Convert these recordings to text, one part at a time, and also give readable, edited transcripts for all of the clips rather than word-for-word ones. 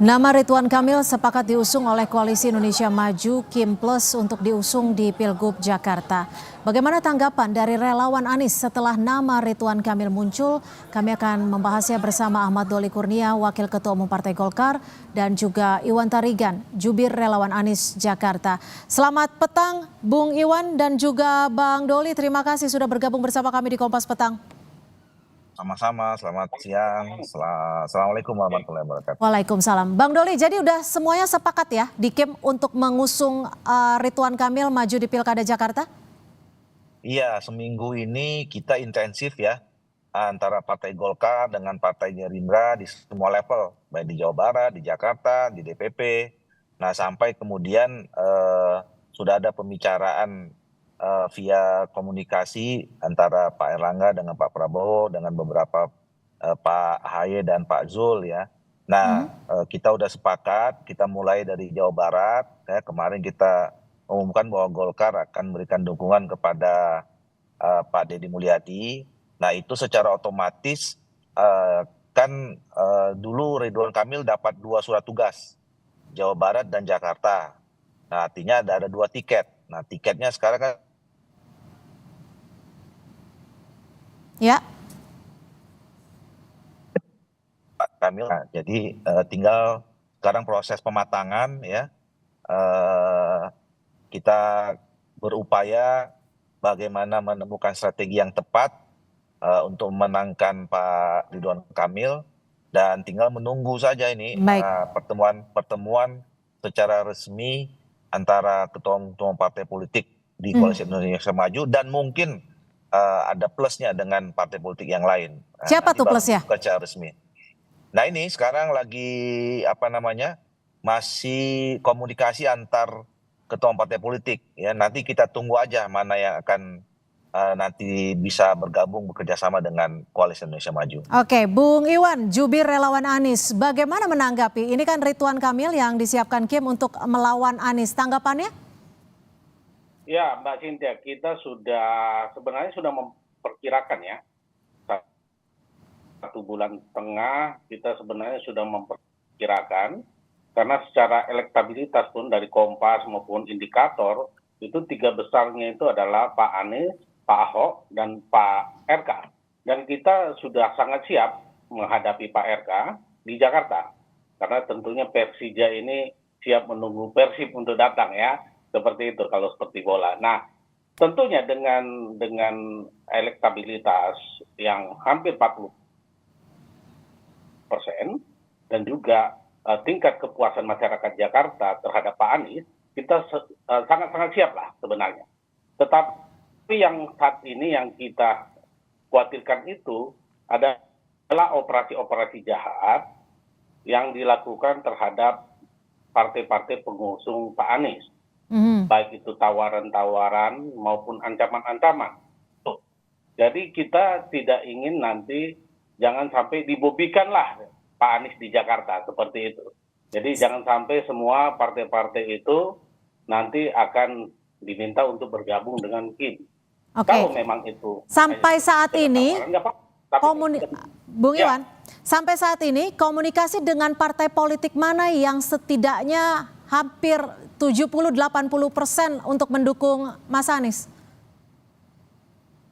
Nama Ridwan Kamil sepakat diusung oleh Koalisi Indonesia Maju Kim Plus untuk diusung di Pilgub Jakarta. Bagaimana tanggapan dari relawan Anies setelah nama Ridwan Kamil muncul? Kami akan membahasnya bersama Ahmad Doli Kurnia, Wakil Ketua Umum Partai Golkar, dan juga Iwan Tarigan, Jubir Relawan Anies Jakarta. Selamat petang Bung Iwan dan juga Bang Doli, terima kasih sudah bergabung bersama kami di Kompas Petang. Sama-sama, selamat siang. Assalamualaikum warahmatullahi wabarakatuh. Waalaikumsalam. Bang Doli, jadi udah semuanya sepakat ya di Kim untuk mengusung Ridwan Kamil maju di Pilkada Jakarta? Iya, seminggu ini kita intensif ya antara Partai Golkar dengan Partai Gerindra di semua level, baik di Jawa Barat, di Jakarta, di DPP. Nah, sampai kemudian sudah ada pembicaraan via komunikasi antara Pak Erlangga dengan Pak Prabowo dengan beberapa Pak Ahy dan Pak Zul ya. Nah, kita udah sepakat, kita mulai dari Jawa Barat. Ya, kemarin kita umumkan bahwa Golkar akan memberikan dukungan kepada Pak Deddy Mulyadi. Nah, itu secara otomatis kan dulu Ridwan Kamil dapat 2 surat tugas, Jawa Barat dan Jakarta. Nah, artinya ada 2 tiket. Nah, tiketnya sekarang kan Ya. Pak Kamil. Nah, jadi tinggal sekarang proses pematangan ya. Kita berupaya bagaimana menemukan strategi yang tepat untuk memenangkan Pak Ridwan Kamil, dan tinggal menunggu saja ini Baik. pertemuan secara resmi antara ketua-ketua partai politik di Koalisi Indonesia Maju, dan mungkin ada plusnya dengan partai politik yang lain. Siapa tuh plusnya? Secara resmi. Nah, ini sekarang lagi masih komunikasi antar ketua partai politik ya. Nanti kita tunggu aja mana yang akan nanti bisa bergabung bekerja sama dengan Koalisi Indonesia Maju. Oke, Bung Iwan, Jubir Relawan Anies, bagaimana menanggapi? Ini kan Ridwan Kamil yang disiapkan Kim untuk melawan Anies, tanggapannya? Ya, Mbak Cynthia, kita sebenarnya sudah memperkirakan ya. 1,5 bulan kita sebenarnya sudah memperkirakan, karena secara elektabilitas pun dari Kompas maupun indikator, itu 3 besarnya itu adalah Pak Anies, Pak Ahok, dan Pak RK. Dan kita sudah sangat siap menghadapi Pak RK di Jakarta. Karena tentunya Persija ini siap menunggu Persib untuk datang ya. Seperti itu kalau seperti bola. Nah, tentunya dengan elektabilitas yang hampir 40% dan juga tingkat kepuasan masyarakat Jakarta terhadap Pak Anies, kita sangat-sangat siap lah sebenarnya. Tetapi yang saat ini yang kita khawatirkan itu adalah operasi-operasi jahat yang dilakukan terhadap partai-partai pengusung Pak Anies. Baik itu tawaran-tawaran maupun ancaman-ancaman. Jadi kita tidak ingin nanti jangan sampai dibobikanlah Pak Anies di Jakarta seperti itu. Jadi jangan sampai semua partai-partai itu nanti akan diminta untuk bergabung dengan Kim. Kalau memang itu sampai saat ini Bung Ya. Iwan, sampai saat ini komunikasi dengan partai politik mana yang setidaknya hampir 70-80% untuk mendukung Mas Anies?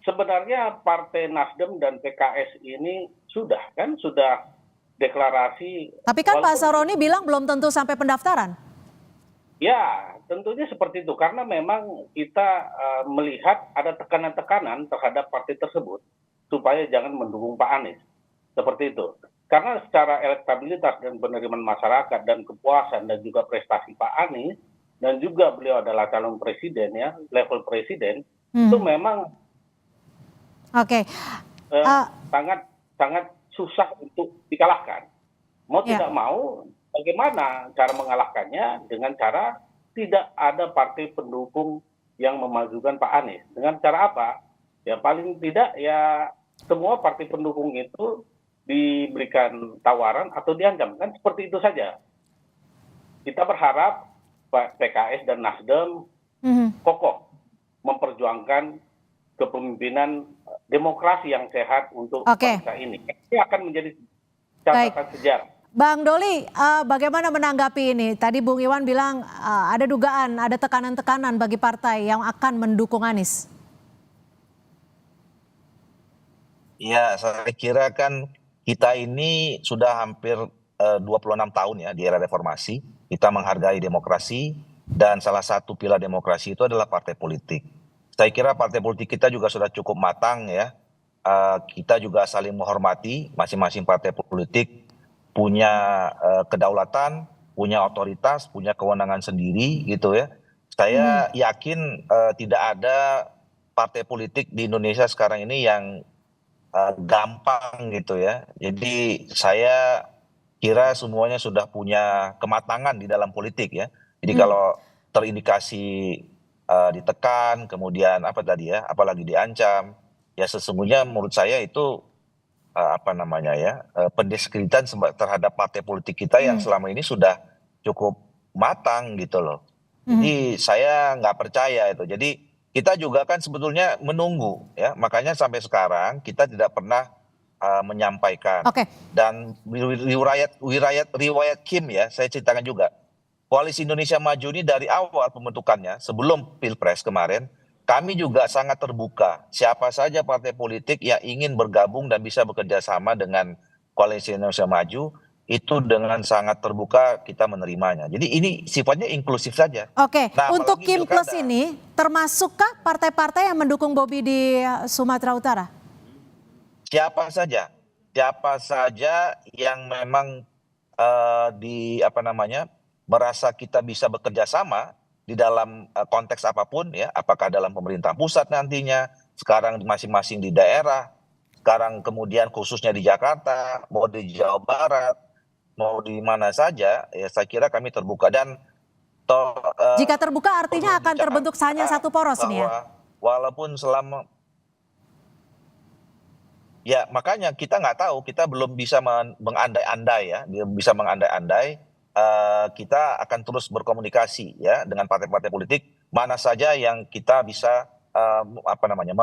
Sebenarnya Partai Nasdem dan PKS ini sudah deklarasi. Tapi kan Pak Saroni bilang belum tentu sampai pendaftaran. Ya, tentunya seperti itu. Karena memang kita melihat ada tekanan-tekanan terhadap partai tersebut supaya jangan mendukung Pak Anies. Seperti itu. Karena secara elektabilitas dan penerimaan masyarakat dan kepuasan dan juga prestasi Pak Anies, dan juga beliau adalah calon presiden ya, level presiden, itu memang sangat susah untuk dikalahkan. Mau tidak mau, bagaimana cara mengalahkannya? Dengan cara tidak ada partai pendukung yang memajukan Pak Anies. Dengan cara apa? Ya paling tidak ya semua partai pendukung itu diberikan tawaran atau diancam. Kan seperti itu saja. Kita berharap PKS dan Nasdem kokoh memperjuangkan kepemimpinan demokrasi yang sehat untuk bangsa ini. Ini akan menjadi catatan sejarah. Bang Doli, bagaimana menanggapi ini? Tadi Bung Iwan bilang ada dugaan, ada tekanan-tekanan bagi partai yang akan mendukung Anies. Ya, saya kira kan kita ini sudah hampir 26 tahun ya di era reformasi. Kita menghargai demokrasi dan salah satu pilar demokrasi itu adalah partai politik. Saya kira partai politik kita juga sudah cukup matang ya. Kita juga saling menghormati, masing-masing partai politik punya kedaulatan, punya otoritas, punya kewenangan sendiri gitu ya. Saya yakin tidak ada partai politik di Indonesia sekarang ini yang gampang gitu ya. Jadi saya kira semuanya sudah punya kematangan di dalam politik ya. Jadi kalau terindikasi ditekan, kemudian apa tadi ya, apalagi diancam, ya sesungguhnya menurut saya itu apa namanya ya, pendiskreditasi terhadap partai politik kita yang selama ini sudah cukup matang gitu loh. Jadi saya nggak percaya itu. Jadi kita juga kan sebetulnya menunggu ya, makanya sampai sekarang kita tidak pernah menyampaikan. Oke. Dan riwayat Kim ya, saya ceritakan juga. Koalisi Indonesia Maju ini dari awal pembentukannya sebelum Pilpres kemarin, kami juga sangat terbuka. Siapa saja partai politik yang ingin bergabung dan bisa bekerja sama dengan Koalisi Indonesia Maju, itu dengan sangat terbuka kita menerimanya. Jadi ini sifatnya inklusif saja. Oke, Nah, untuk apalagi Kim Plus pilkada. ini termasukkah partai-partai yang mendukung Bobi di Sumatera Utara? Siapa saja yang memang di apa namanya merasa kita bisa bekerja sama di dalam konteks apapun ya, apakah dalam pemerintah pusat nantinya, sekarang masing-masing di daerah, sekarang kemudian khususnya di Jakarta, mau di Jawa Barat, mau di mana saja, ya saya kira kami terbuka dan toh Jika terbuka artinya perlu akan terbentuk hanya dicatat satu poros nih ya? bahwa walaupun selama ya, makanya kita nggak tahu, kita belum bisa mengandai-andai ya, belum bisa mengandai-andai. Kita akan terus berkomunikasi ya dengan partai-partai politik, mana saja yang kita bisa apa namanya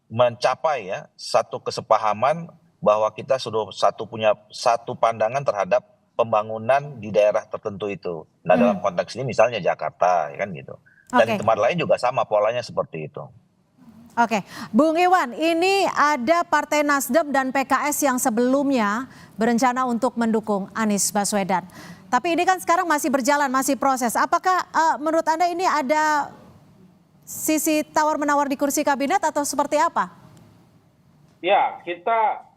mencapai ya satu kesepahaman bahwa kita sudah punya satu pandangan terhadap pembangunan di daerah tertentu itu. Nah, dalam konteks ini misalnya Jakarta, ya kan gitu. Dan di Oke. tempat lain juga sama polanya seperti itu. Oke, Bung Iwan, ini ada Partai Nasdem dan PKS yang sebelumnya berencana untuk mendukung Anies Baswedan. Tapi ini kan sekarang masih berjalan, masih proses. Apakah menurut Anda ini ada sisi tawar-menawar di kursi kabinet atau seperti apa? Ya, kita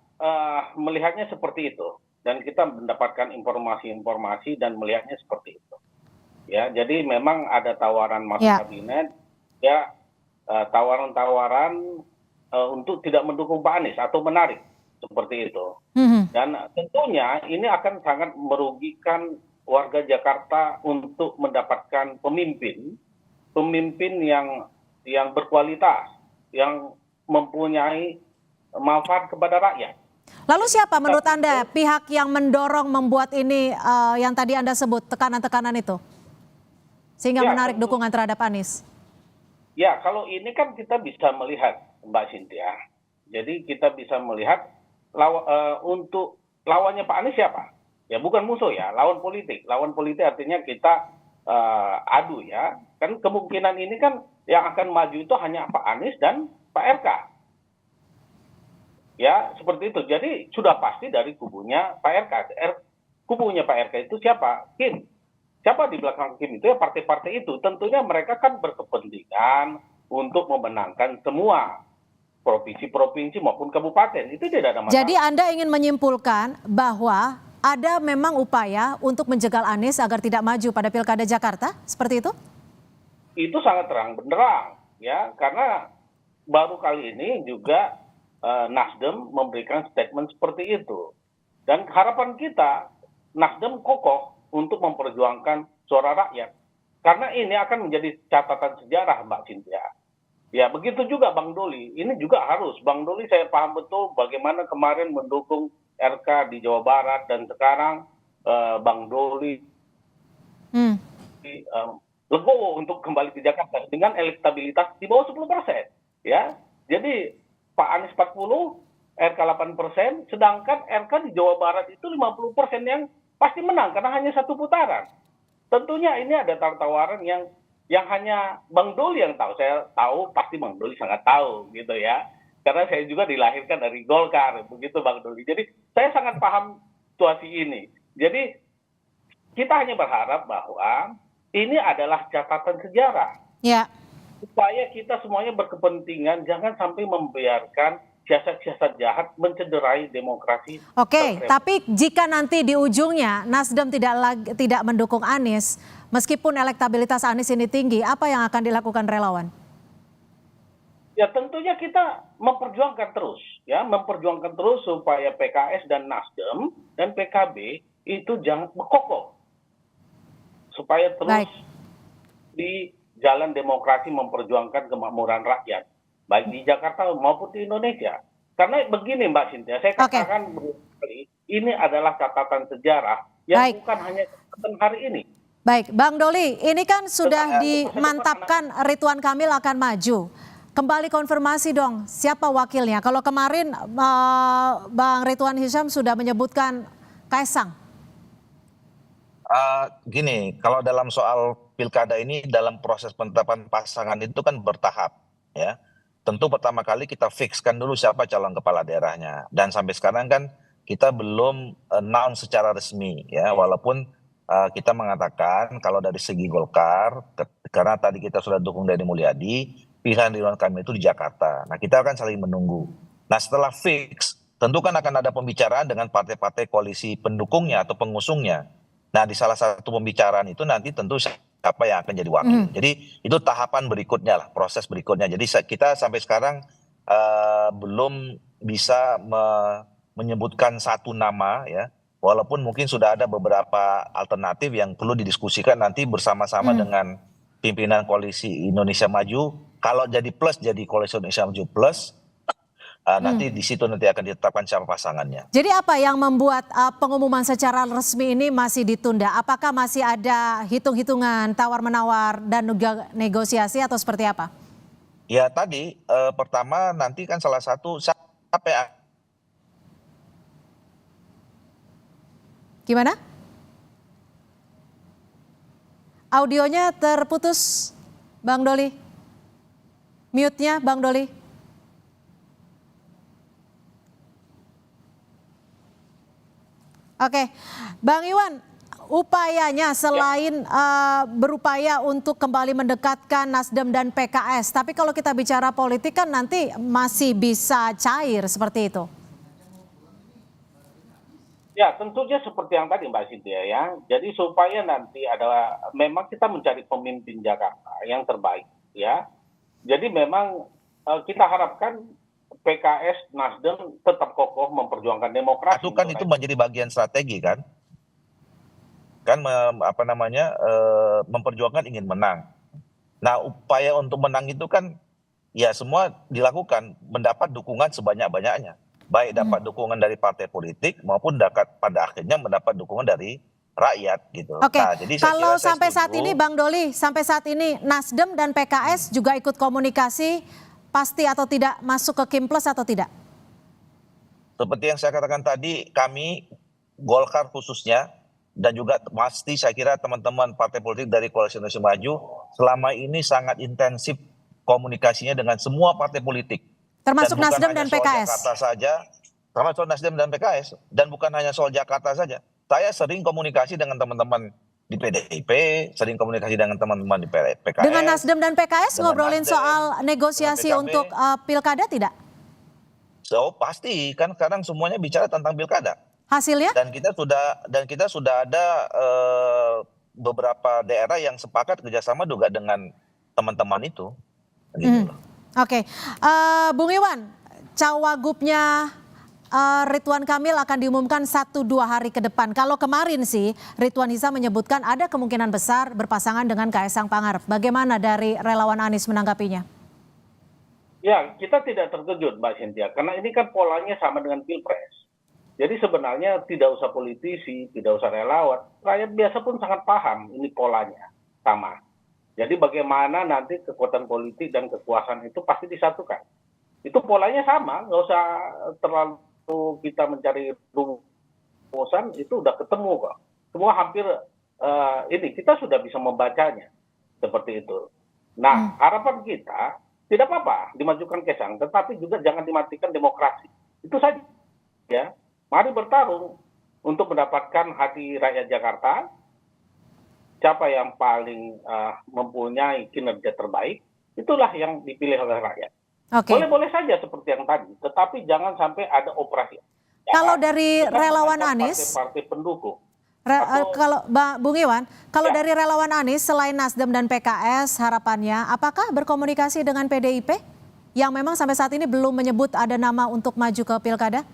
melihatnya seperti itu. Dan kita mendapatkan informasi-informasi dan melihatnya seperti itu. Ya, jadi memang ada tawaran masuk kabinet, ya tawaran-tawaran untuk tidak mendukung Pak Anies atau menarik seperti itu. Dan tentunya ini akan sangat merugikan warga Jakarta untuk mendapatkan pemimpin yang berkualitas, yang mempunyai manfaat kepada rakyat. Lalu siapa menurut Anda pihak yang mendorong membuat ini yang tadi Anda sebut tekanan-tekanan itu? Sehingga menarik dukungan terhadap Anies? Ya, kalau ini kan kita bisa melihat, Mbak Cynthia. Jadi kita bisa melihat untuk lawannya Pak Anies siapa? Ya bukan musuh ya, lawan politik. Lawan politik artinya kita adu ya. Kan kemungkinan ini kan yang akan maju itu hanya Pak Anies dan Pak RK. Ya, seperti itu. Jadi sudah pasti dari kubunya Pak RK. Kubunya Pak RK itu siapa? Kim. Siapa di belakang Kim itu ya partai-partai itu. Tentunya mereka kan berkepentingan untuk memenangkan semua provinsi-provinsi maupun kabupaten. Itu tidak ada masalah. Jadi Anda ingin menyimpulkan bahwa ada memang upaya untuk menjegal Anies agar tidak maju pada Pilkada Jakarta? Seperti itu? Itu sangat terang benderang. Ya, karena baru kali ini juga Nasdem memberikan statement seperti itu. Dan harapan kita, Nasdem kokoh untuk memperjuangkan suara rakyat. Karena ini akan menjadi catatan sejarah, Mbak Cynthia. Ya, begitu juga Bang Doli. Ini juga harus. Bang Doli saya paham betul bagaimana kemarin mendukung RK di Jawa Barat dan sekarang Bang Doli legowo untuk kembali ke Jakarta dengan elektabilitas di bawah 10%. Ya. Jadi Pak Anies 40, RK 8%, sedangkan RK di Jawa Barat itu 50% yang pasti menang karena hanya satu putaran. Tentunya ini ada tawaran yang hanya Bang Doli yang tahu. Saya tahu pasti Bang Doli sangat tahu gitu ya. Karena saya juga dilahirkan dari Golkar, begitu Bang Doli. Jadi saya sangat paham situasi ini. Jadi kita hanya berharap bahwa ini adalah catatan sejarah. Ya. Supaya kita semuanya berkepentingan jangan sampai membiarkan siasat-siasat jahat mencederai demokrasi. Oke, tapi jika nanti di ujungnya Nasdem tidak mendukung Anies, meskipun elektabilitas Anies ini tinggi, apa yang akan dilakukan relawan? Ya tentunya kita memperjuangkan terus supaya PKS dan Nasdem dan PKB itu jangan kokoh, supaya terus di jalan demokrasi memperjuangkan kemakmuran rakyat, baik di Jakarta maupun di Indonesia. Karena begini Mbak Cynthia, saya katakan berkali, ini adalah catatan sejarah yang bukan hanya catatan hari ini. Baik, Bang Doli, ini kan sudah dimantapkan Ridwan Kamil akan maju. Kembali konfirmasi dong, siapa wakilnya? Kalau kemarin Bang Ridwan Hisyam sudah menyebutkan Kaisang. Gini, kalau dalam soal pilkada ini dalam proses penetapan pasangan itu kan bertahap, ya. Tentu pertama kali kita fixkan dulu siapa calon kepala daerahnya. Dan sampai sekarang kan kita belum announce secara resmi, ya. Walaupun kita mengatakan kalau dari segi Golkar, karena tadi kita sudah dukung Deddy Mulyadi, pilihan Ridwan Kamil itu di Jakarta. Nah, kita akan saling menunggu. Nah, setelah fix, tentu kan akan ada pembicaraan dengan partai-partai koalisi pendukungnya atau pengusungnya. Nah, di salah satu pembicaraan itu nanti tentu siapa yang akan jadi wakil. Jadi itu tahapan berikutnya lah, proses berikutnya. Jadi kita sampai sekarang belum bisa menyebutkan satu nama, ya. Walaupun mungkin sudah ada beberapa alternatif yang perlu didiskusikan nanti bersama-sama dengan pimpinan koalisi Indonesia Maju. Kalau jadi plus, jadi koalisi Indonesia Maju plus, nanti di situ nanti akan ditetapkan siapa pasangannya. Jadi apa yang membuat pengumuman secara resmi ini masih ditunda? Apakah masih ada hitung-hitungan tawar-menawar dan negosiasi atau seperti apa? Ya tadi, pertama nanti kan salah satu siapa yang... Gimana? Audionya terputus, Bang Doli. Mute-nya Bang Doli. Oke, Bang Iwan, upayanya selain berupaya untuk kembali mendekatkan Nasdem dan PKS, tapi kalau kita bicara politik kan nanti masih bisa cair seperti itu. Ya, tentunya seperti yang tadi Mbak Cynthia ya. Jadi supaya nanti memang kita mencari pemimpin Jakarta yang terbaik ya. Jadi memang kita harapkan PKS, Nasdem tetap kokoh memperjuangkan demokrasi. Itu menjadi bagian strategi kan? Kan memperjuangkan ingin menang. Nah, upaya untuk menang itu kan ya semua dilakukan mendapat dukungan sebanyak-banyaknya. Baik dapat dukungan dari partai politik maupun pada akhirnya mendapat dukungan dari rakyat gitu. Oke, nah, jadi kalau sampai saat ini Bang Doli, sampai saat ini Nasdem dan PKS juga ikut komunikasi pasti atau tidak masuk ke Kim Plus atau tidak? Seperti yang saya katakan tadi, kami Golkar khususnya dan juga pasti saya kira teman-teman partai politik dari Koalisi Indonesia Maju selama ini sangat intensif komunikasinya dengan semua partai politik. Termasuk Nasdem dan PKS. Jakarta saja, termasuk Nasdem dan PKS, dan bukan hanya soal Jakarta saja. Saya sering komunikasi dengan teman-teman di PDIP, sering komunikasi dengan teman-teman di PKS. Dengan Nasdem dan PKS ngobrolin soal negosiasi untuk pilkada tidak? Pasti, kan sekarang semuanya bicara tentang pilkada. Hasilnya? Dan kita sudah ada beberapa daerah yang sepakat kerjasama juga dengan teman-teman itu. Gitu. Oke, Bung Iwan, cawagupnya Ridwan Kamil akan diumumkan 1-2 hari ke depan. Kalau kemarin sih Ridwan Hisyam menyebutkan ada kemungkinan besar berpasangan dengan Kaisang Pangarep. Bagaimana dari relawan Anies menanggapinya? Ya, kita tidak terkejut Mbak Cynthia, karena ini kan polanya sama dengan Pilpres. Jadi sebenarnya tidak usah politisi, tidak usah relawan, rakyat biasa pun sangat paham ini polanya sama. Jadi bagaimana nanti kekuatan politik dan kekuasaan itu pasti disatukan. Itu polanya sama, nggak usah terlalu kita mencari rumusan, itu udah ketemu kok. Semua hampir ini kita sudah bisa membacanya seperti itu. Nah, harapan kita tidak apa-apa dimajukan Kaesang, tetapi juga jangan dimatikan demokrasi. Itu saja. Ya, mari bertarung untuk mendapatkan hati rakyat Jakarta. Siapa yang paling mempunyai kinerja terbaik, itulah yang dipilih oleh rakyat. Boleh-boleh saja seperti yang tadi, tetapi jangan sampai ada operasi. Kalau dari relawan Anies, partai pendukung. Kalau Bung Iwan, kalau dari relawan Anies selain Nasdem dan PKS, harapannya apakah berkomunikasi dengan PDIP yang memang sampai saat ini belum menyebut ada nama untuk maju ke pilkada?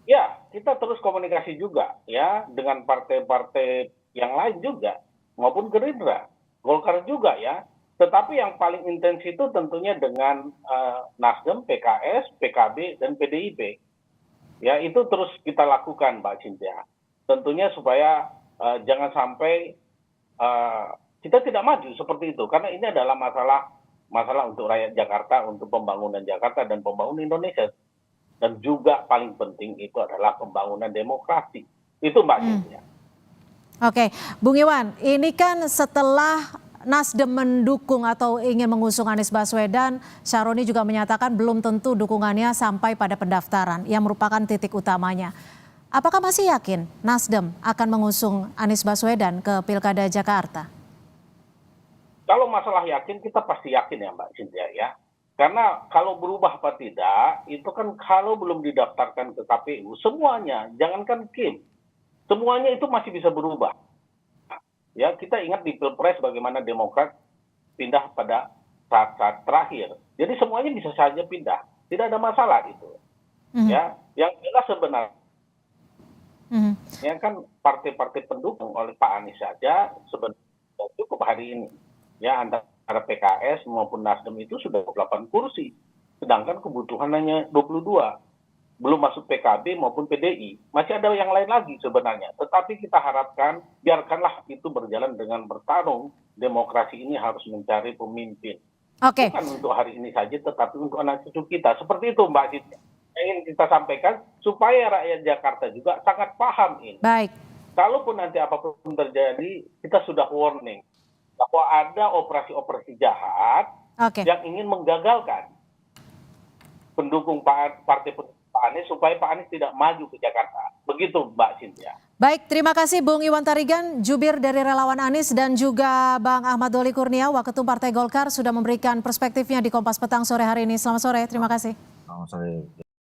Ya, kita terus komunikasi juga ya dengan partai-partai yang lain juga, maupun Gerindra, Golkar juga ya. Tetapi yang paling intens itu tentunya dengan Nasdem, PKS, PKB, dan PDIP. Ya, itu terus kita lakukan, Mbak Cynthia. Tentunya supaya jangan sampai kita tidak maju seperti itu, karena ini adalah masalah untuk rakyat Jakarta, untuk pembangunan Jakarta dan pembangunan Indonesia. Dan juga paling penting itu adalah pembangunan demokrasi. Itu Mbak Cynthia. Oke, Bung Iwan, ini kan setelah Nasdem mendukung atau ingin mengusung Anies Baswedan, Syaroni juga menyatakan belum tentu dukungannya sampai pada pendaftaran yang merupakan titik utamanya. Apakah masih yakin Nasdem akan mengusung Anies Baswedan ke Pilkada Jakarta? Kalau masalah yakin, kita pasti yakin ya Mbak Cynthia ya. Karena kalau berubah apa tidak, itu kan kalau belum didaftarkan ke KPU, semuanya, jangankan Kim, semuanya itu masih bisa berubah. Ya, kita ingat di Pilpres bagaimana Demokrat pindah pada saat-saat terakhir. Jadi semuanya bisa saja pindah, tidak ada masalah itu. Ya, yang jelas sebenarnya kan partai-partai pendukung oleh Pak Anies saja sebenarnya cukup hari ini. Ya, antara PKS maupun Nasdem itu sudah 8 kursi, sedangkan kebutuhan hanya 22. Belum masuk PKB maupun PDI. Masih ada yang lain lagi sebenarnya. Tetapi kita harapkan, biarkanlah itu berjalan dengan bertarung. Demokrasi ini harus mencari pemimpin. Bukan untuk hari ini saja, tetapi untuk anak cucu kita. Seperti itu Mbak Cynthia. Ingin kita sampaikan, supaya rakyat Jakarta juga sangat paham ini. Baik. Kalaupun nanti apapun terjadi, kita sudah warning. Bahwa ada operasi-operasi jahat yang ingin menggagalkan pendukung partai Pak Anies supaya Pak Anies tidak maju ke Jakarta. Begitu Mbak Cynthia. Baik, terima kasih Bung Iwan Tarigan, jubir dari relawan Anies, dan juga Bang Ahmad Doli Kurnia, Waketum Partai Golkar, sudah memberikan perspektifnya di Kompas Petang sore hari ini. Selamat sore, terima kasih. Selamat sore.